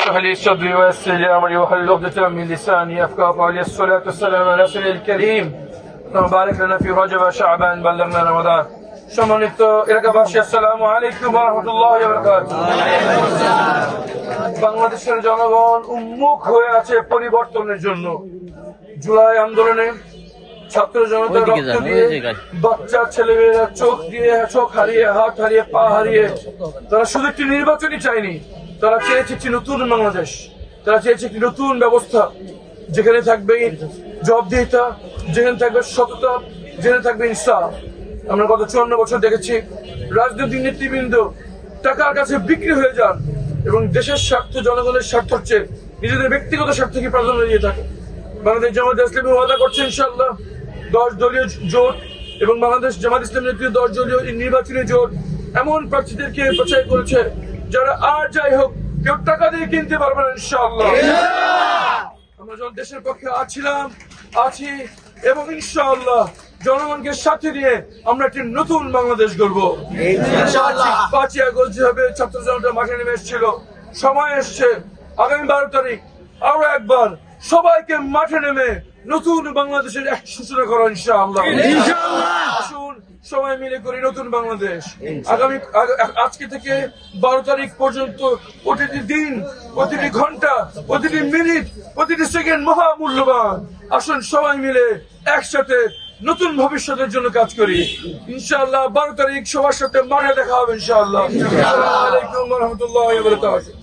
اشرح لي صدري ويسر لي امري واحلل عقدة من لساني يفقهوا قولي الصلاة والسلام على رسول الكريم اللهم بارك لنا في رجب وشعبان بلغنا رمضان সম্মানিত এলাকাবাসী আসসালামু আলাইকুম ওয়া রাহমাতুল্লাহি ওয়া বারাকাতুহু। বাংলাদেশের জনগণ উন্মুখ হয়ে আছে পরিবর্তনের জন্য। জুলাই আন্দোলনে ছাত্র জনতা রক্ত দিয়ে, বাচ্চা ছেলেমেয়েরা চোখ হারিয়ে, হাত হারিয়ে, পা হারিয়ে, তারা শুধু একটি নির্বাচনই চায়নি, তারা চেয়েছে একটি নতুন বাংলাদেশ, তারা চেয়েছে একটি নতুন ব্যবস্থা যেখানে থাকবে জবাবদিহিতা, যেখানে থাকবে সততা, যেখানে থাকবে ইনসাফ। আমরা গত 54 বছর দেখেছি রাজনৈতিক নেতৃবৃন্দ টাকার কাছে বিক্রি হয়ে যান এবং দেশের স্বার্থ, জনগণের স্বার্থ হচ্ছে নিজেদের ব্যক্তিগত স্বার্থকে প্রাধান্য দিয়ে থাকে। বাংলাদেশ জামায়াত ইসলামী ওয়াদা করছে ইনশাআল্লাহ 10 দলীয় জোট এবং বাংলাদেশ জামায়াত ইসলামী নেতৃত্বে 10 দলীয় নির্বাচনী জোট এমন প্রার্থীদেরকে বাছাই করেছে যারা আর যাই হোক কেউ টাকা দিয়ে কিনতে পারবে না ইনশাআল্লাহ। আমরা যখন দেশের পক্ষে আছি এবং ইনশাআল্লাহ জনগণকে সাথে নিয়ে আমরা একটি নতুন বাংলাদেশ গড়বো ইনশাআল্লাহ। 5ই আগস্ট যেভাবে ছাত্র জনতা মাঠে নেমে এসেছিল, সময় এসছে আগামী 12 তারিখ আরো একবার সবাইকে মাঠে নেমে নতুন বাংলাদেশের এক সূচনা করা ইনশাআল্লাহ। আসুন সবাই মিলে করি নতুন বাংলাদেশ। আজকে থেকে 12 তারিখ পর্যন্ত প্রতিটি দিন, প্রতিটি ঘন্টা, প্রতিটি মিনিট, প্রতিটি সেকেন্ড মহামূল্যবান। আসুন সবাই মিলে একসাথে নতুন ভবিষ্যতের জন্য কাজ করি ইনশাআল্লাহ। 12 তারিখ সবার সাথে মাঠে দেখা হবে ইনশাআল্লাহ। আসসালামু আলাইকুম ওয়া রাহমাতুল্লাহি ওয়া বারাকাতুহু।